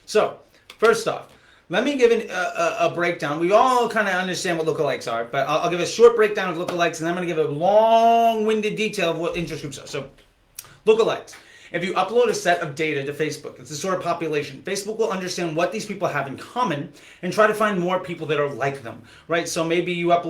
So, first off, let me give a breakdown. We all kind of understand what lookalikes are, but I'll give a short breakdown of lookalikes, and then I'm going to give a long-winded detail of what interest groups are. So, lookalikes. If you upload a set of data to Facebook, it's a sort of population. Facebook will understand what these people have in common and try to find more people that are like them, right? So maybe you have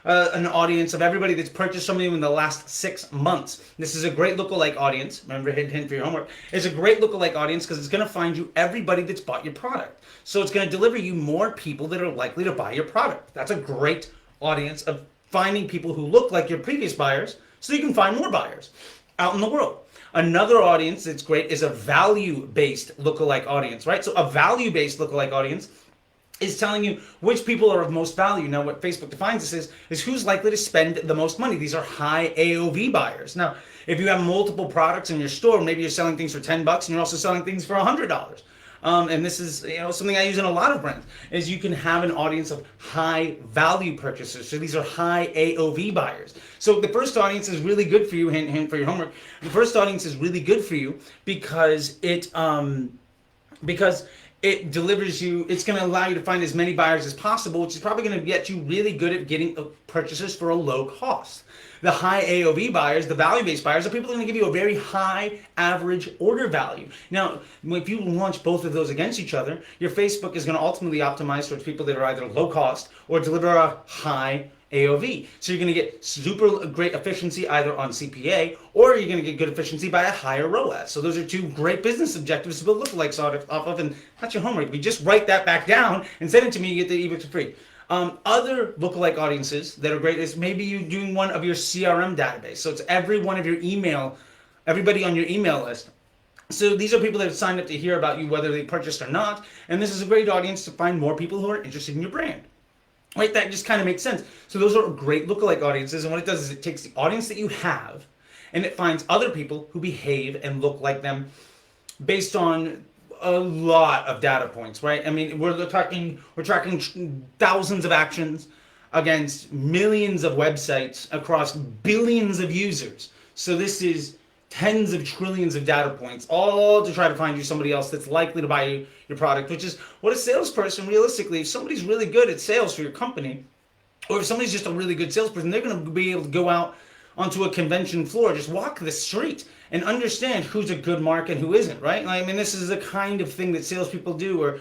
an audience of everybody that's purchased something in the last 6 months. This is a great lookalike audience. Remember, hint for your homework. It's a great lookalike audience because it's going to find you everybody that's bought your product. So it's going to deliver you more people that are likely to buy your product. That's a great audience of finding people who look like your previous buyers so you can find more buyers out in the world. Another audience that's great is a value-based lookalike audience, right? So a value-based lookalike audience is telling you which people are of most value. Now, what Facebook defines this is who's likely to spend the most money. These are high AOV buyers. Now, if you have multiple products in your store, maybe you're selling things for $10 and you're also selling things for $100. And this is something I use in a lot of brands, is you can have an audience of high value purchasers. So these are high AOV buyers. So the first audience is really good for you, hint for your homework. The first audience is really good for you because it delivers you, it's going to allow you to find as many buyers as possible, which is probably going to get you really good at getting purchases for a low cost. The high AOV buyers, the value-based buyers, are people that are going to give you a very high average order value. Now, if you launch both of those against each other, your Facebook is going to ultimately optimize towards people that are either low cost or deliver a high AOV. So you're going to get super great efficiency either on CPA, or you're going to get good efficiency by a higher ROAS. So those are two great business objectives to build lookalikes off of, and that's your homework. If you just write that back down and send it to me, you get the ebook for free. Other lookalike audiences that are great is maybe you doing one of your CRM database. So it's every one of your everybody on your email list. So these are people that have signed up to hear about you, whether they purchased or not. And this is a great audience to find more people who are interested in your brand. Right, that just kind of makes sense. So those are great lookalike audiences, and what it does is it takes the audience that you have and it finds other people who behave and look like them based on a lot of data points, right? I mean, we're tracking thousands of actions against millions of websites across billions of users. So this is tens of trillions of data points, all to try to find you somebody else that's likely to buy your product, which is what a salesperson, realistically, if somebody's really good at sales for your company, or if somebody's just a really good salesperson, they're going to be able to go out onto a convention floor, just walk the street and understand who's a good mark and who isn't, right? I mean, this is the kind of thing that salespeople do, or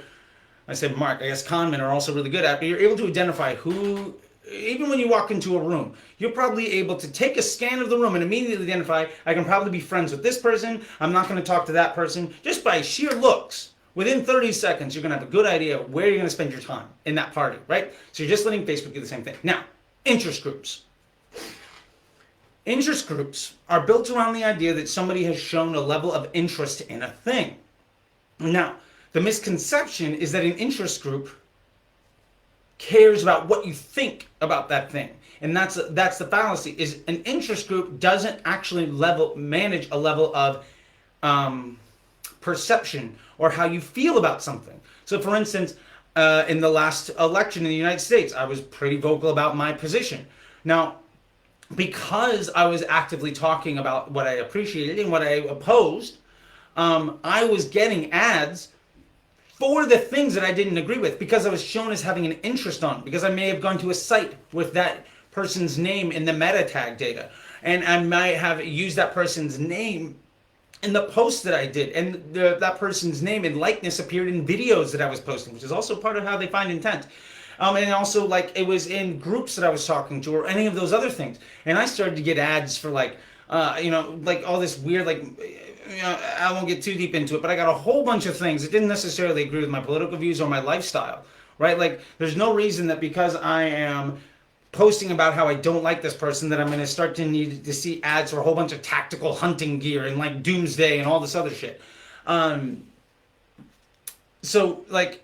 I said mark, I guess con men are also really good at, but you're able to identify who. Even when you walk into a room, you're probably able to take a scan of the room and immediately identify, I can probably be friends with this person, I'm not going to talk to that person. Just by sheer looks, within 30 seconds, you're going to have a good idea of where you're going to spend your time in that party, right? So you're just letting Facebook do the same thing. Now, interest groups. Interest groups are built around the idea that somebody has shown a level of interest in a thing. Now, the misconception is that an interest group cares about what you think about that thing, and that's the fallacy. Is an interest group doesn't actually manage a level of perception or how you feel about something. So, for instance, in the last election in the United States, I was pretty vocal about my position. Now, because I was actively talking about what I appreciated and what I opposed, I was getting ads for the things that I didn't agree with because I was shown as having an interest on, because I may have gone to a site with that person's name in the meta tag data, and I might have used that person's name in the post that I did, and that person's name and likeness appeared in videos that I was posting, which is also part of how they find intent. And also, like, it was in groups that I was talking to or any of those other things, and I started to get ads for like all this weird, like, I won't get too deep into it, but I got a whole bunch of things that didn't necessarily agree with my political views or my lifestyle, right? Like, there's no reason that because I am posting about how I don't like this person that I'm going to start to need to see ads for a whole bunch of tactical hunting gear and like doomsday and all this other shit. So, like,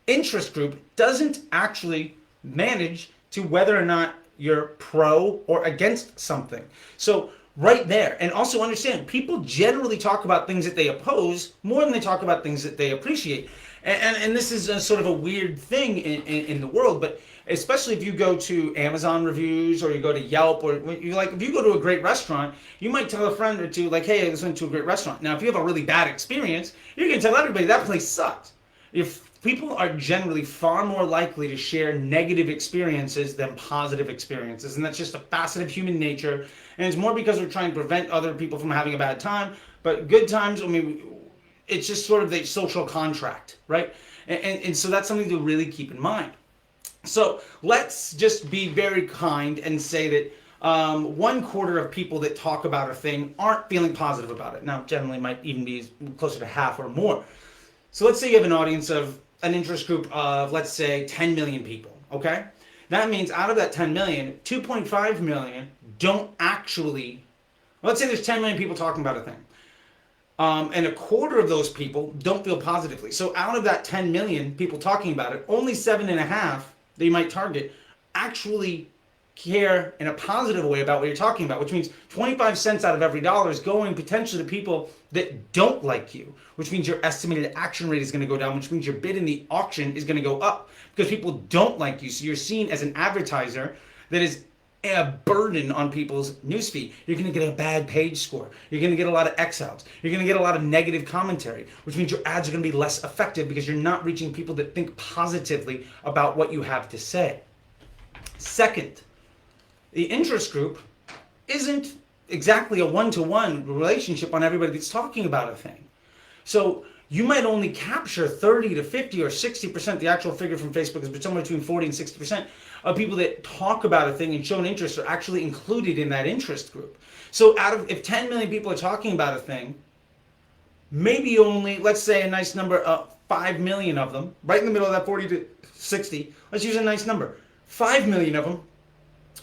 interest group doesn't actually manage to whether or not you're pro or against something. So right there, and also understand, people generally talk about things that they oppose more than they talk about things that they appreciate. And this is a sort of a weird thing in the world, but especially if you go to Amazon reviews or you go to Yelp, or you like, if you go to a great restaurant, you might tell a friend or two, like, hey, I just went to a great restaurant. Now, if you have a really bad experience, you're going to tell everybody that place sucked. If people are generally far more likely to share negative experiences than positive experiences, and that's just a facet of human nature, and it's more because we're trying to prevent other people from having a bad time. But good times, I mean, it's just sort of the social contract, right? And so that's something to really keep in mind. So let's just be very kind and say that 1/4 of people that talk about a thing aren't feeling positive about it. Now, generally might even be closer to half or more. So let's say you have an audience of an interest group of, let's say, 10 million people, okay? That means out of that 10 million, 2.5 million don't actually, let's say there's 10 million people talking about a thing. And 1/4 of those people don't feel positively. So out of that 10 million people talking about it, only 7.5 that you might target actually care in a positive way about what you're talking about, which means 25 cents out of every dollar is going potentially to people that don't like you, which means your estimated action rate is going to go down, which means your bid in the auction is going to go up because people don't like you. So you're seen as an advertiser that is a burden on people's newsfeed. You're going to get a bad page score. You're going to get a lot of X-outs. You're going to get a lot of negative commentary, which means your ads are going to be less effective because you're not reaching people that think positively about what you have to say. Second, the interest group isn't exactly a one-to-one relationship on everybody that's talking about a thing. So you might only capture 30 to 50 or 60%, the actual figure from Facebook is somewhere between 40 and 60% of people that talk about a thing and show an interest are actually included in that interest group. So if 10 million people are talking about a thing, maybe only, let's say a nice number, 5 million of them, right in the middle of that 40 to 60, let's use a nice number, 5 million of them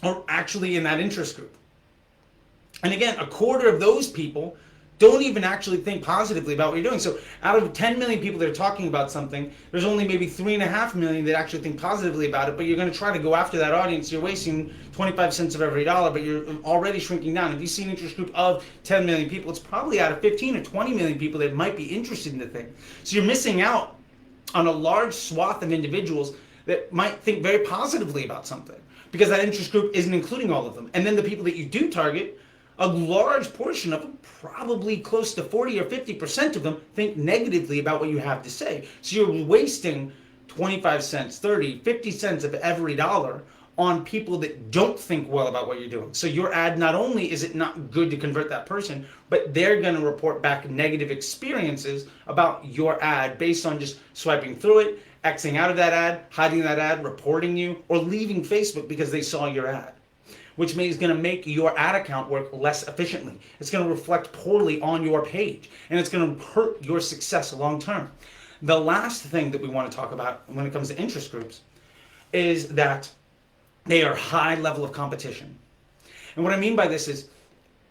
are actually in that interest group. And again, 1/4 of those people don't even actually think positively about what you're doing. So out of 10 million people that are talking about something, there's only maybe 3.5 million that actually think positively about it, but you're going to try to go after that audience. You're wasting 25 cents of every dollar, but you're already shrinking down. If you see an interest group of 10 million people, it's probably out of 15 or 20 million people that might be interested in the thing. So you're missing out on a large swath of individuals that might think very positively about something because that interest group isn't including all of them. And then the people that you do target, a large portion of them, probably close to 40 or 50% of them, think negatively about what you have to say. So you're wasting 25 cents, 30, 50 cents of every dollar on people that don't think well about what you're doing. So your ad, not only is it not good to convert that person, but they're going to report back negative experiences about your ad based on just swiping through it, Xing out of that ad, hiding that ad, reporting you, or leaving Facebook because they saw your ad, which is going to make your ad account work less efficiently. It's going to reflect poorly on your page, and it's going to hurt your success long term. The last thing that we want to talk about when it comes to interest groups is that they are high level of competition. And what I mean by this is,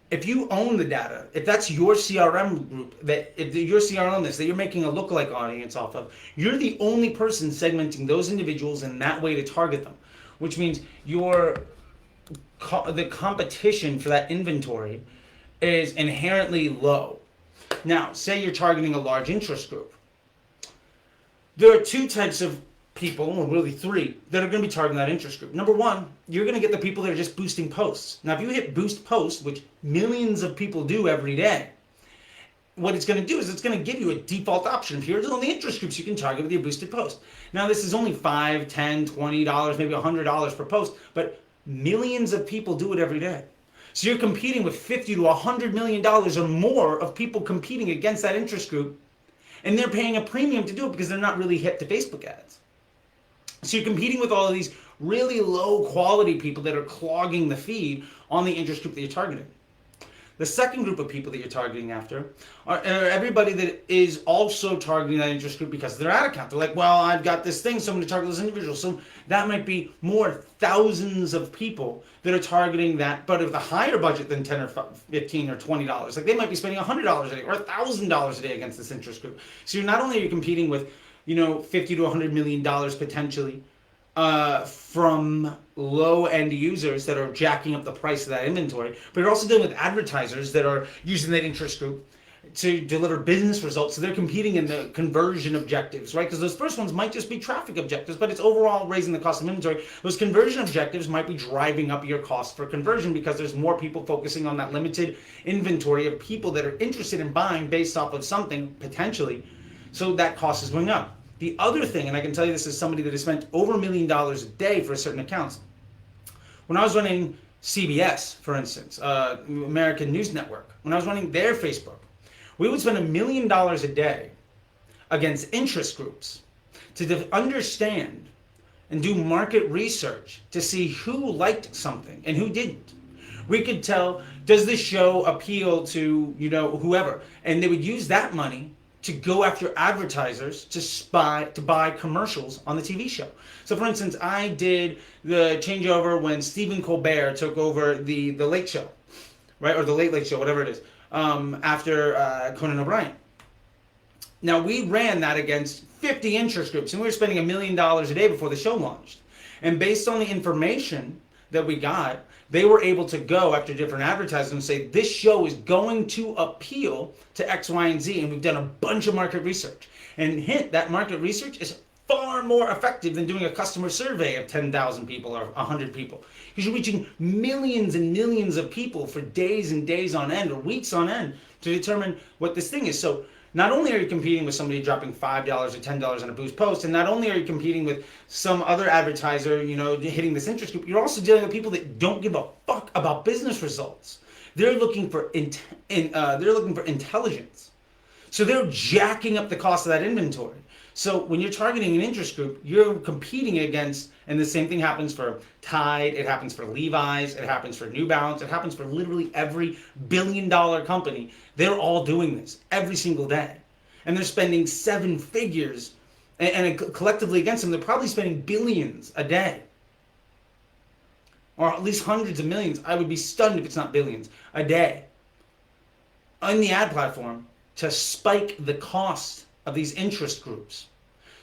if you own the data, if that's your CRM group, if your CRM list that you're making a lookalike audience off of, you're the only person segmenting those individuals in that way to target them, which means the competition for that inventory is inherently low. Now, say you're targeting a large interest group. There are two types of people, or really three, that are going to be targeting that interest group. Number one, you're going to get the people that are just boosting posts. Now, if you hit boost posts, which millions of people do every day, what it's going to do is it's going to give you a default option. Here's all the interest groups you can target with your boosted post. Now, this is only $5, $10, $20, maybe $100 per post, but millions of people do it every day. So you're competing with $50 to $100 million or more of people competing against that interest group, and they're paying a premium to do it because they're not really hip to Facebook ads. So you're competing with all of these really low quality people that are clogging the feed on the interest group that you're targeting. The second group of people that you're targeting after are everybody that is also targeting that interest group because of their ad account. They're like, well, I've got this thing, so I'm going to target those individuals. So that might be more thousands of people that are targeting that, but with a higher budget than 10 or 15 or $20. Like they might be spending $100 a day or $1,000 a day against this interest group. So you're not only are you competing with, $50 to $100 million potentially from low-end users that are jacking up the price of that inventory, but you're also dealing with advertisers that are using that interest group, to deliver business results. So they're competing in the conversion objectives, right? Because those first ones might just be traffic objectives, but it's overall raising the cost of inventory. Those conversion objectives might be driving up your cost for conversion because there's more people focusing on that limited inventory of people that are interested in buying based off of something potentially. So that cost is going up. The other thing, and I can tell you this as somebody that has spent over $1 million a day for certain accounts. When I was running CBS, for instance, American News Network, when I was running their Facebook, we would spend $1 million a day against interest groups to understand and do market research to see who liked something and who didn't. We could tell, does this show appeal to, whoever? And they would use that money to go after advertisers to buy commercials on the TV show. So for instance, I did the changeover when Stephen Colbert took over the Late Show, right? Or the Late Late Show, whatever it is. After Conan O'Brien. Now we ran that against 50 interest groups and we were spending $1 million a day before the show launched. And based on the information that we got, they were able to go after different advertisers and say, this show is going to appeal to X, Y, and Z. And we've done a bunch of market research. And hint, that market research is far more effective than doing a customer survey of 10,000 people or 100 people. Because you're reaching millions and millions of people for days and days on end or weeks on end to determine what this thing is. So not only are you competing with somebody dropping $5 or $10 on a boost post, and not only are you competing with some other advertiser, hitting this interest group, you're also dealing with people that don't give a fuck about business results. They're looking for intelligence. So they're jacking up the cost of that inventory. So when you're targeting an interest group, you're competing against, and the same thing happens for Tide, it happens for Levi's, it happens for New Balance, it happens for literally every billion-dollar company. They're all doing this every single day. And they're spending 7 figures, and collectively against them, they're probably spending billions a day. Or at least hundreds of millions. I would be stunned if it's not billions a day on the ad platform to spike the cost of these interest groups.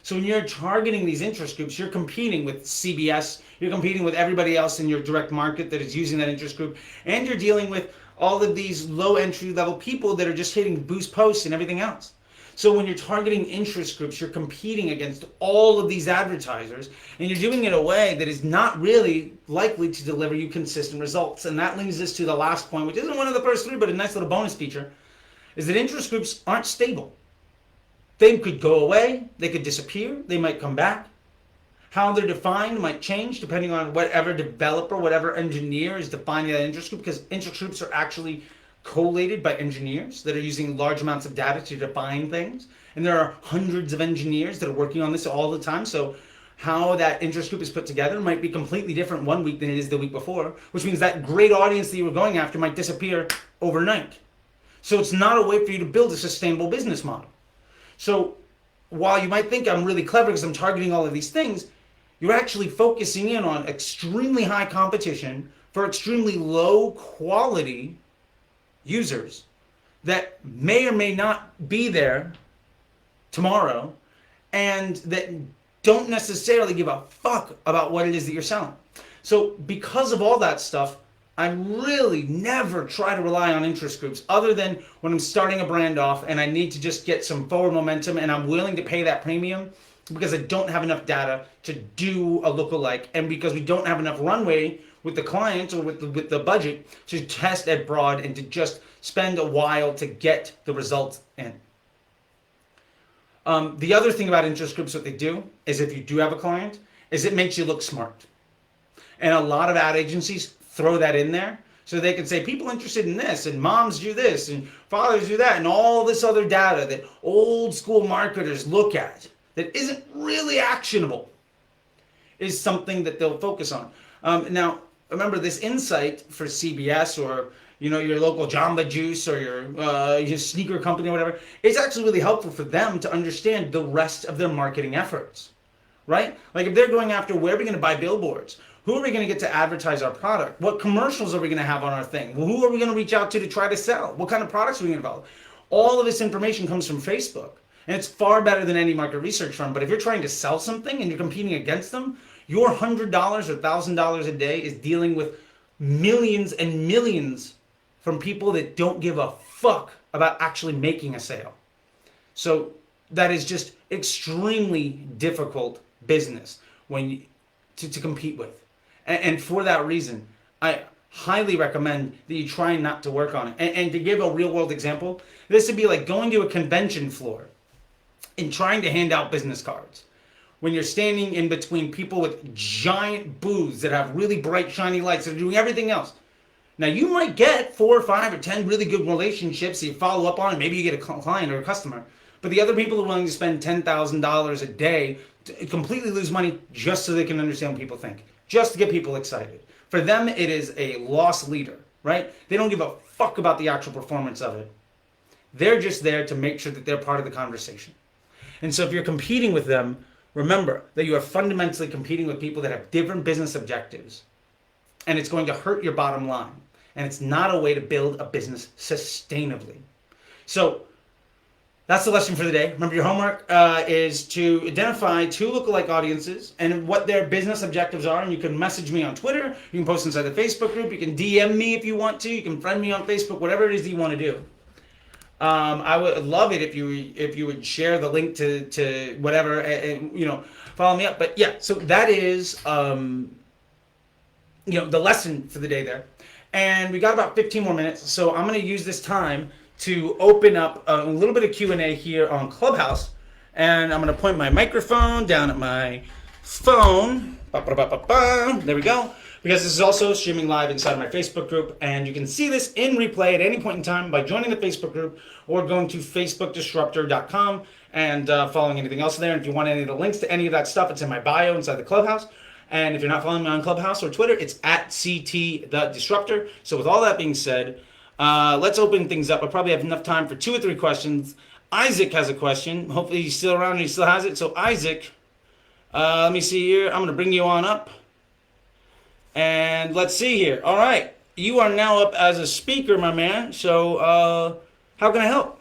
So when you're targeting these interest groups, you're competing with CBS, you're competing with everybody else in your direct market that is using that interest group, and you're dealing with all of these low entry level people that are just hitting boost posts and everything else. So when you're targeting interest groups, you're competing against all of these advertisers, and you're doing it in a way that is not really likely to deliver you consistent results. And that leads us to the last point, which isn't one of the first 3, but a nice little bonus feature, is that interest groups aren't stable. They could go away, they could disappear, they might come back. How they're defined might change depending on whatever developer, whatever engineer is defining that interest group, because interest groups are actually collated by engineers that are using large amounts of data to define things. And there are hundreds of engineers that are working on this all the time. So how that interest group is put together might be completely different one week than it is the week before, which means that great audience that you were going after might disappear overnight. So it's not a way for you to build a sustainable business model. So while you might think I'm really clever because I'm targeting all of these things, you're actually focusing in on extremely high competition for extremely low quality users that may or may not be there tomorrow and that don't necessarily give a fuck about what it is that you're selling. So because of all that stuff, I really never try to rely on interest groups other than when I'm starting a brand off and I need to just get some forward momentum and I'm willing to pay that premium because I don't have enough data to do a lookalike and because we don't have enough runway with the clients or with the budget to test at broad and to just spend a while to get the results in. The other thing about interest groups, what they do is if you do have a client, is it makes you look smart. And a lot of ad agencies throw that in there so they can say people interested in this and moms do this and fathers do that and all this other data that old school marketers look at that isn't really actionable is something that they'll focus on. Now, remember this insight for CBS or your local Jamba Juice or your sneaker company or whatever, it's actually really helpful for them to understand the rest of their marketing efforts, right? Like if they're going after where are we going to buy billboards? Who are we going to get to advertise our product? What commercials are we going to have on our thing? Well, who are we going to reach out to try to sell? What kind of products are we going to develop? All of this information comes from Facebook. And it's far better than any market research firm. But if you're trying to sell something and you're competing against them, your $100 or $1,000 a day is dealing with millions and millions from people that don't give a fuck about actually making a sale. So that is just extremely difficult business to compete with. And for that reason, I highly recommend that you try not to work on it. And to give a real world example, this would be like going to a convention floor and trying to hand out business cards. When you're standing in between people with giant booths that have really bright, shiny lights that are doing everything else. Now, you might get 4 or 5 or 10 really good relationships that you follow up on, and maybe you get a client or a customer. But the other people are willing to spend $10,000 a day to completely lose money just so they can understand what people think, just to get people excited. For them, it is a loss leader, right? They don't give a fuck about the actual performance of it. They're just there to make sure that they're part of the conversation. And so if you're competing with them, remember that you are fundamentally competing with people that have different business objectives. And it's going to hurt your bottom line. And it's not a way to build a business sustainably. So that's the lesson for the day. Remember, your homework is to identify 2 lookalike audiences and what their business objectives are. And you can message me on Twitter. You can post inside the Facebook group. You can DM me if you want to. You can friend me on Facebook, whatever it is that you want to do. I would love it if you would share the link to whatever and follow me up. But yeah, so that is the lesson for the day there. And we got about 15 more minutes, so I'm going to use this time to open up a little bit of Q&A here on Clubhouse. And I'm going to point my microphone down at my phone. There we go. Because this is also streaming live inside my Facebook group, and you can see this in replay at any point in time by joining the Facebook group or going to facebookdisruptor.com and following anything else there. And if you want any of the links to any of that stuff, it's in my bio inside the Clubhouse. And if you're not following me on Clubhouse or Twitter, it's at CT the Disruptor. So with all that being said, let's open things up. I probably have enough time for 2 or 3 questions. Isaac has a question. Hopefully he's still around and he still has it. So Isaac, let me see here. I'm going to bring you on up. And let's see here. All right. You are now up as a speaker, my man. So how can I help?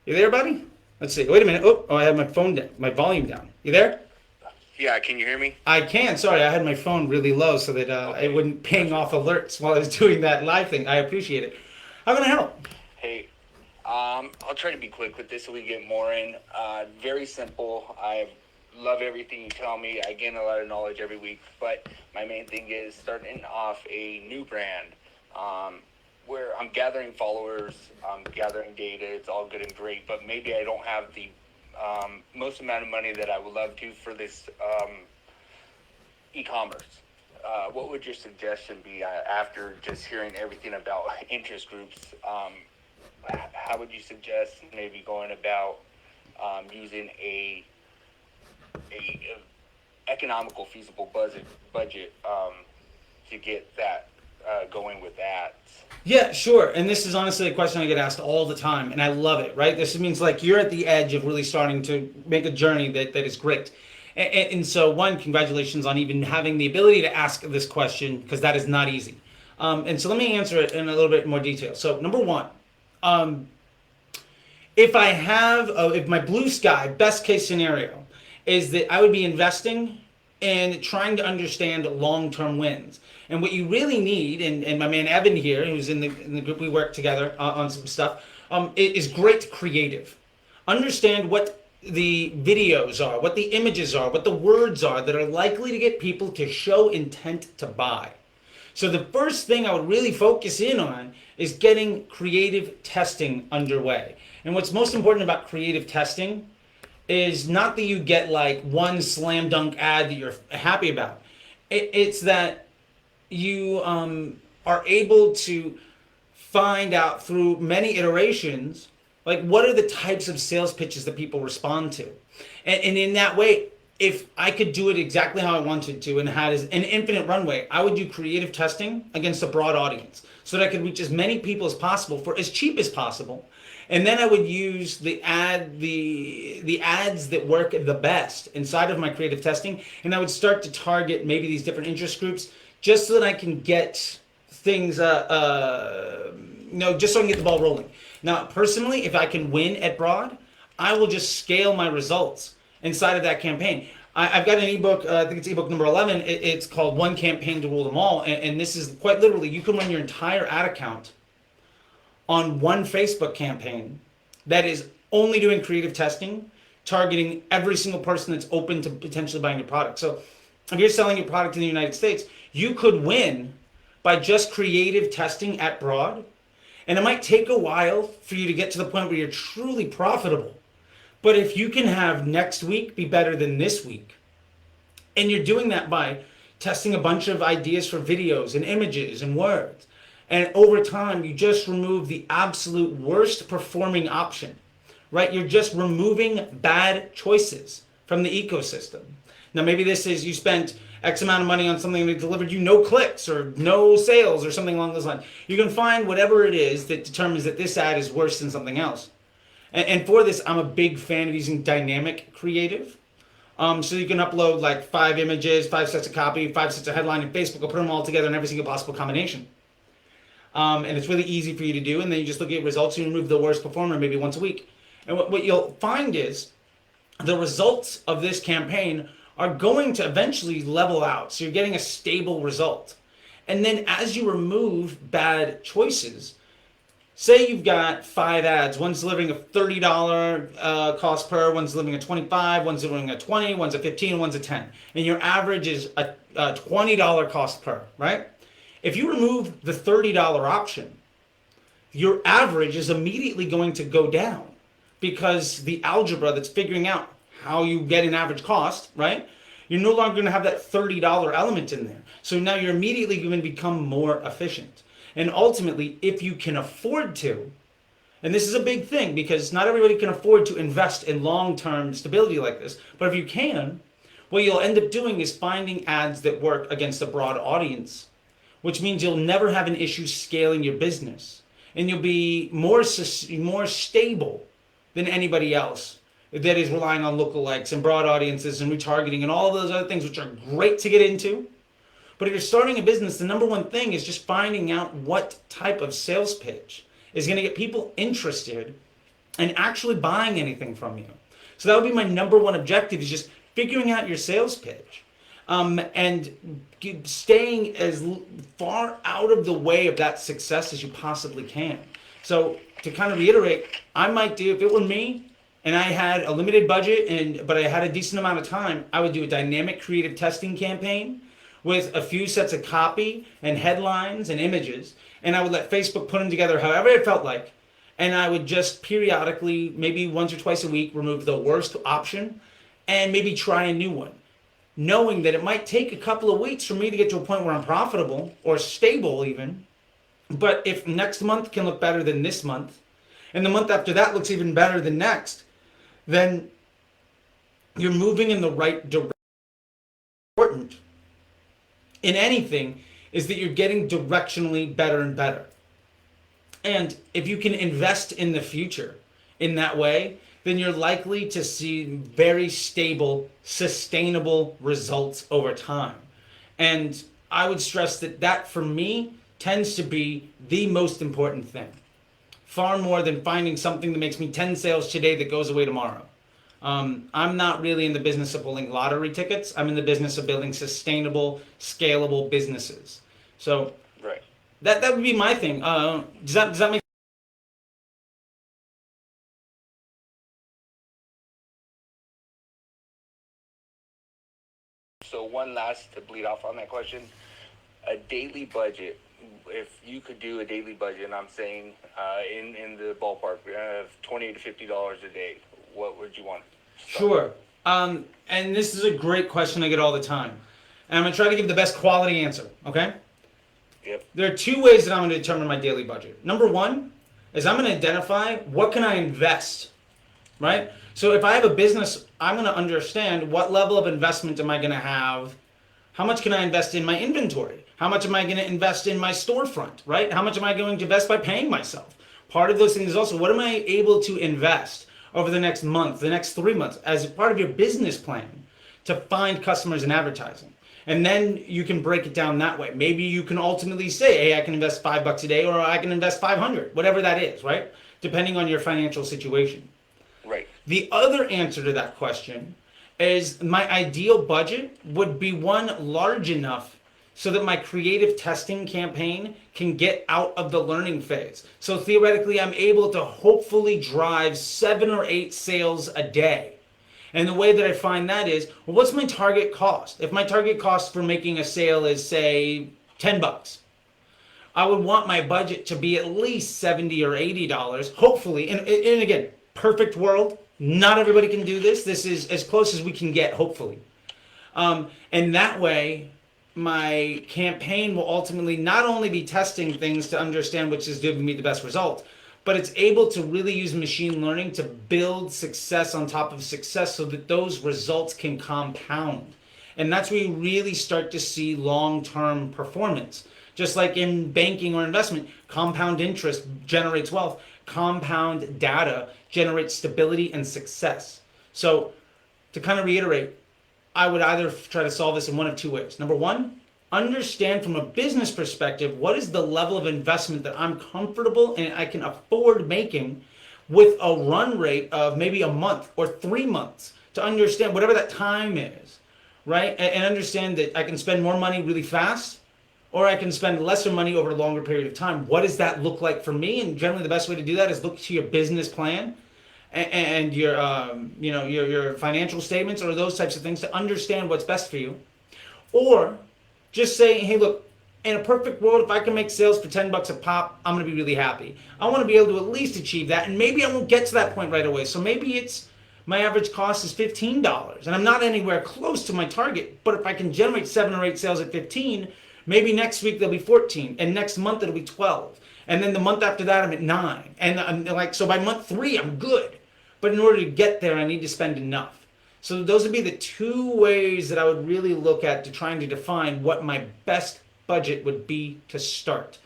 You there, buddy? Let's see. Wait a minute. Oh, I have my phone down, my volume down. You there? Yeah, can you hear me? I can. Sorry, I had my phone really low so that it wouldn't ping off alerts while I was doing that live thing. I appreciate it. How can I help? Hey, I'll try to be quick with this so we get more in. Very simple. I love everything you tell me. I gain a lot of knowledge every week. But my main thing is starting off a new brand where I'm gathering followers, I'm gathering data. It's all good and great. But maybe I don't have the most amount of money that I would love to for this e-commerce. What would your suggestion be after just hearing everything about interest groups? How would you suggest maybe going about using a economical, feasible budget to get that going with ads? Yeah, sure. And this is honestly a question I get asked all the time, and I love it, right? This means like you're at the edge of really starting to make a journey that is great. And so, one, congratulations on even having the ability to ask this question, because that is not easy. And so let me answer it in a little bit more detail. So number one, if my blue sky, best case scenario, is that I would be investing and trying to understand long-term wins. And what you really need, and my man Evan here, who's in the group we work together on some stuff, is great creative. Understand what the videos are, what the images are, what the words are that are likely to get people to show intent to buy. So the first thing I would really focus in on is getting creative testing underway. And what's most important about creative testing is not that you get like one slam dunk ad that you're happy about. It's that you are able to find out through many iterations, like what are the types of sales pitches that people respond to. And in that way, if I could do it exactly how I wanted to and had an infinite runway, I would do creative testing against a broad audience so that I could reach as many people as possible for as cheap as possible. And then I would use the ads that work the best inside of my creative testing, and I would start to target maybe these different interest groups just so that I can get things, just so I can get the ball rolling. Now, personally, if I can win at broad, I will just scale my results inside of that campaign. I've got an ebook, I think it's ebook number 11. It's called One Campaign to Rule Them All. And this is quite literally, you can run your entire ad account on one Facebook campaign that is only doing creative testing, targeting every single person that's open to potentially buying your product. So if you're selling your product in the United States, you could win by just creative testing at broad. And it might take a while for you to get to the point where you're truly profitable. But if you can have next week be better than this week, and you're doing that by testing a bunch of ideas for videos and images and words, and over time you just remove the absolute worst performing option, right? You're just removing bad choices from the ecosystem. Now maybe this is you spent X amount of money on something that delivered you no clicks or no sales or something along those lines. You can find whatever it is that determines that this ad is worse than something else. And for this, I'm a big fan of using dynamic creative. So you can upload like 5 images, 5 sets of copy, 5 sets of headline, and Facebook will put them all together in every single possible combination. And it's really easy for you to do. And then you just look at results and you remove the worst performer maybe once a week. And what you'll find is the results of this campaign are going to eventually level out. So you're getting a stable result. And then as you remove bad choices, say you've got 5 ads, one's delivering a $30 cost per, one's delivering a $25, one's delivering a $20, one's a $15, one's a $10. And your average is a $20 cost per, right? If you remove the $30 option, your average is immediately going to go down because the algebra that's figuring out how you get an average cost, right? You're no longer going to have that $30 element in there. So now you're immediately going to become more efficient. And ultimately, if you can afford to, and this is a big thing because not everybody can afford to invest in long-term stability like this, but if you can, what you'll end up doing is finding ads that work against a broad audience, which means you'll never have an issue scaling your business. And you'll be more stable than anybody else that is relying on lookalikes and broad audiences and retargeting and all of those other things, which are great to get into. But if you're starting a business, the number one thing is just finding out what type of sales pitch is going to get people interested in actually buying anything from you. So that would be my number one objective, is just figuring out your sales pitch and staying as far out of the way of that success as you possibly can. So to kind of reiterate, I might do, if it were me and I had a limited budget but I had a decent amount of time, I would do a dynamic creative testing campaign with a few sets of copy and headlines and images, and I would let Facebook put them together however it felt like, and I would just periodically, maybe once or twice a week, remove the worst option and maybe try a new one, knowing that it might take a couple of weeks for me to get to a point where I'm profitable or stable even. But if next month can look better than this month, and the month after that looks even better than next, then you're moving in the right direction. Important in anything is that you're getting directionally better and better. And if you can invest in the future in that way, then you're likely to see very stable, sustainable results over time. And I would stress that for me tends to be the most important thing, far more than finding something that makes me 10 sales today that goes away tomorrow. I'm not really in the business of pulling lottery tickets. I'm in the business of building sustainable, scalable businesses. So right. That would be my thing. Does that make So one last to bleed off on that question, a daily budget. If you could do a daily budget, and I'm saying in the ballpark of $20 to $50 a day, what would you want? Sure. And this is a great question I get all the time. And I'm going to try to give the best quality answer, okay? Yep. There are 2 ways that I'm going to determine my daily budget. Number 1 is I'm going to identify what can I invest, right? So if I have a business, I'm going to understand what level of investment am I going to have? How much can I invest in my inventory? How much am I going to invest in my storefront, right? How much am I going to invest by paying myself? Part of those things is also, what am I able to invest over the next month, the next 3 months, as part of your business plan to find customers in advertising? And then you can break it down that way. Maybe you can ultimately say, hey, I can invest $5 a day, or I can invest 500, whatever that is, right? Depending on your financial situation. Right. The other answer to that question is my ideal budget would be one large enough so that my creative testing campaign can get out of the learning phase. So theoretically, I'm able to hopefully drive 7 or 8 sales a day. And the way that I find that is, well, what's my target cost? If my target cost for making a sale is, say, $10, I would want my budget to be at least $70 or $80, hopefully. And again, perfect world. Not everybody can do this. This is as close as we can get, hopefully. And that way, my campaign will ultimately not only be testing things to understand which is giving me the best result, but it's able to really use machine learning to build success on top of success so that those results can compound. And that's where you really start to see long-term performance. Just like in banking or investment, compound interest generates wealth. Compound data generates stability and success. So to kind of reiterate, I would either try to solve this in one of two ways. Number one, understand from a business perspective, what is the level of investment that I'm comfortable and I can afford making with a run rate of maybe a month or 3 months, to understand whatever that time is, right? And understand that I can spend more money really fast, or I can spend lesser money over a longer period of time. What does that look like for me? And generally the best way to do that is look to your business plan and your your financial statements or those types of things to understand what's best for you. Or just say, hey, look, in a perfect world, if I can make sales for $10 a pop, I'm going to be really happy. I want to be able to at least achieve that, and maybe I won't get to that point right away. So maybe it's my average cost is $15, and I'm not anywhere close to my target. But if I can generate 7 or 8 sales at 15, maybe next week there'll be 14, and next month it'll be 12, and then the month after that I'm at 9, and I'm like, so by month 3 I'm good. But in order to get there, I need to spend enough. So those would be the two ways that I would really look at to trying to define what my best budget would be to start.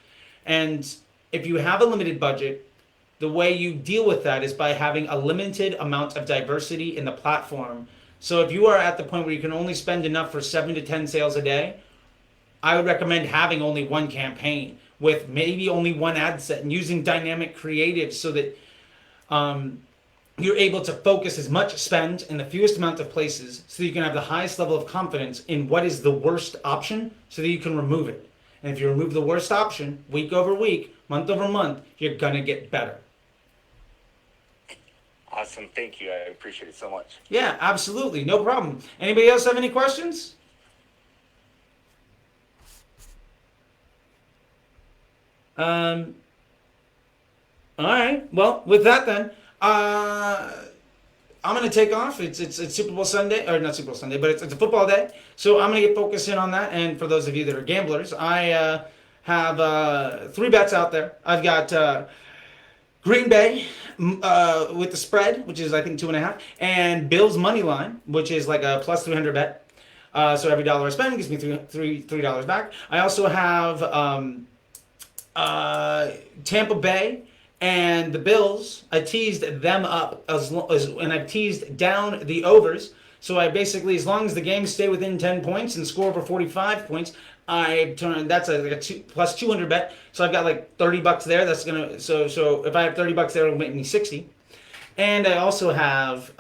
And if you have a limited budget, the way you deal with that is by having a limited amount of diversity in the platform. So if you are at the point where you can only spend enough for 7 to 10 sales a day, I would recommend having only one campaign with maybe only one ad set and using dynamic creative so that you're able to focus as much spend in the fewest amount of places so you can have the highest level of confidence in what is the worst option so that you can remove it. And if you remove the worst option week over week, month over month, you're going to get better. Awesome. Thank you. I appreciate it so much. Yeah, absolutely. No problem. Anybody else have any questions? All right. Well, with that then, I'm going to take off. It's Super Bowl Sunday, or not Super Bowl Sunday, but it's a football day. So I'm going to get focused in on that. And for those of you that are gamblers, I have 3 bets out there. I've got Green Bay with the spread, which is I think 2.5, and Bills money line, which is like a plus 300 bet. So every dollar I spend gives me $3 back. I also have Tampa Bay and the Bills. I teased them up and I teased down the overs. So I basically, as long as the games stay within 10 points and score over 45 points, that's a plus 200 bet. So I've got like $30 there. That's gonna so if I have $30 there, it'll make me 60. And I also have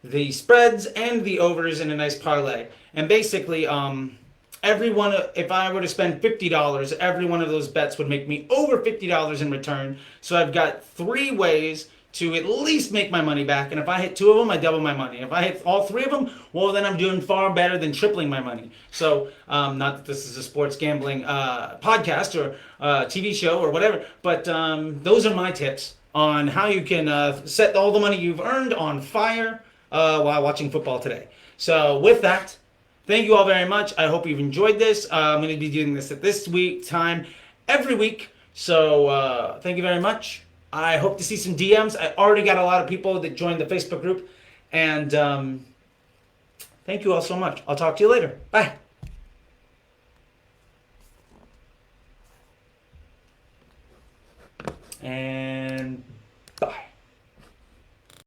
the spreads and the overs in a nice parlay. And basically, if I were to spend $50, every one of those bets would make me over $50 in return. So I've got 3 ways to at least make my money back. And if I hit 2 of them, I double my money. If I hit all 3 of them, well, then I'm doing far better than tripling my money. So not that this is a sports gambling podcast or TV show or whatever, but those are my tips on how you can set all the money you've earned on fire while watching football today. So with that, thank you all very much. I hope you've enjoyed this. I'm going to be doing this at this time every week. So thank you very much. I hope to see some DMs. I already got a lot of people that joined the Facebook group. And thank you all so much. I'll talk to you later. Bye. And